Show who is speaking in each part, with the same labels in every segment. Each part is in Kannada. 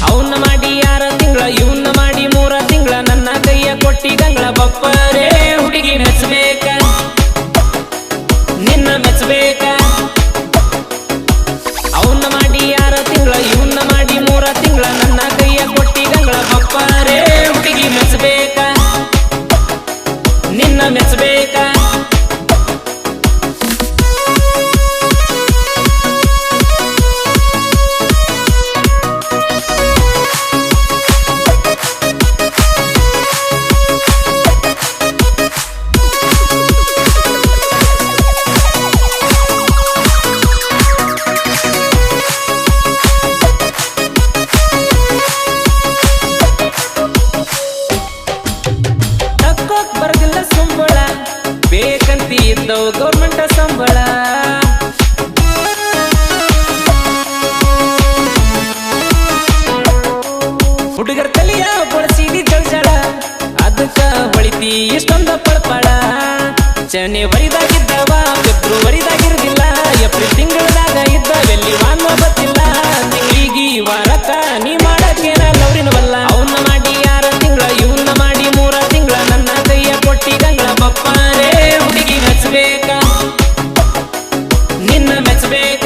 Speaker 1: ಅವನ್ನ ಮಾಡಿ 6 ತಿಂಗಳ ಇವನ್ನ ಮಾಡಿ 3 ತಿಂಗಳ ನನ್ನ ಕೈಯ ಕೊಟ್ಟಿ ಗಂಗಳ ಬಪ್ಪರೇ ಹುಡುಗಿ ಮೆಚ್ಚಬೇಕ ನಿನ್ನ ಮೆಚ್ಚಬೇಕ ಅವನ್ನ ಮಾಡಿ 6 ತಿಂಗಳ ಇವನ್ನ ಮಾಡಿ 3 ತಿಂಗಳ ನನ್ನ ಕೈಯ ಕೊಟ್ಟಿ ಗಂಗಳ ಬಪ್ಪರೇ ಹುಡುಗಿ ಮೆಚ್ಚಬೇಕ ನಿನ್ನ ಮೆಚ್ಚಬೇಕ ಬರದಿಲ್ಲ ಸಂಬಳ ಬೇಕಂತಿ ಇದ್ದವು ಗೌರ್ಮೆಂಟ್ ಸಂಬಳ ಹುಡುಗರ ತಲೆಯ ಬಳಸಿದಿ ಜಳಜಳ ಅದಕ್ಕ ಹೊಳಿತಿ ಇಷ್ಟೊಂದ ಪಳಪಳ ಜನವರಿದಾಗಿದ್ದವ ಫೆಬ್ರವರಿದಾಗಿರ್ದಿಲ್ಲ ಏಪ್ರಿಲ್ ತಿಂಗಳದಾಗ ಇದ್ದವೆಲ್ಲಿ ವಾನ್ವ ಬತ್ತಿಲ್ಲ ತಿಂಗಳಿಗೆ ವಾರಕ್ಕ ನೀ ಮಾಡಕ್ಕೇನ ಲವ್ರಿನವಲ್ಲ ಅವನ್ನ ಮಾಡಿ 6 ತಿಂಗಳ ಇವನ್ನ ಮಾಡಿ 3 ತಿಂಗಳ ನನ್ನ ಕೈಯ ಕೊಟ್ಟಿ ಗಂಗಳ ಬಪ್ಪರೇ ಹುಡುಗಿ ಮೆಚ್ಚಬೇಕ ನಿನ್ನ ಮೆಚ್ಚಬೇಕ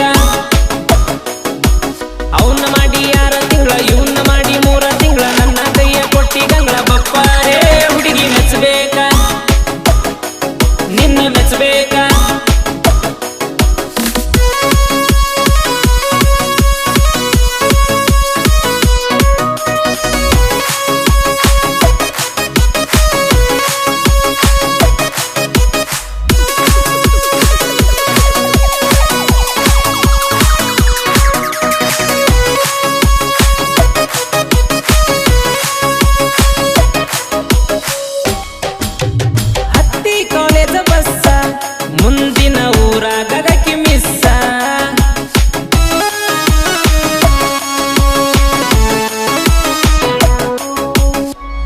Speaker 1: ಅವನ್ನ ಮಾಡಿ 6 ತಿಂಗಳ ಇವನ್ನ ಮಾಡಿ 3 ತಿಂಗಳ ನನ್ನ ಕೈಯ ಕೊಟ್ಟಿ ಗಂಗಳ ಬಪ್ಪರೇ ಹುಡುಗಿ ಮೆಚ್ಚಬೇಕ ನಿನ್ನ ಮೆಚ್ಚಬೇಕ ಕಾಲೇಜ ಬಸ್ಸ ಮುಂದಿನ ಊರ ಗಗಕಿ ಮಿಸ್ಸ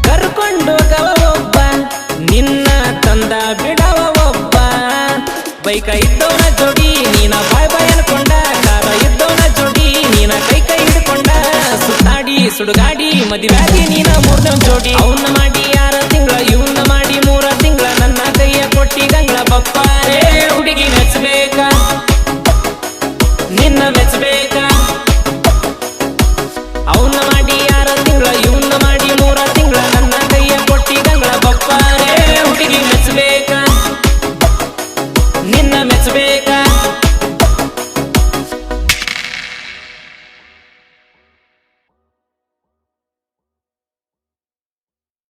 Speaker 1: ಕರ್ಕೊಂಡೋಗವ ಒಬ್ಬ ನಿನ್ನ ತಂದ ಬಿಡವ ಒಬ್ಬ ಬೈಕ ಇದ್ದವನ ಜೋಡಿ ನೀನ ಬಾಯ್ ಬಾಯ್ ಅನ್ಕೊಂಡ ಕಾರ ಇದ್ದವನ ಜೋಡಿ ನೀನ ಕೈ ಕೈ ಹಿಡ್ಕೊಂಡ ಸುತ್ತಾಡಿ ಸುಡುಗಾಡಿ ಮದುವೆಯಾಗಿ ನೀನ 3ನೇ ಜೋಡಿ ಅವನ್ನ ಮಾಡಿ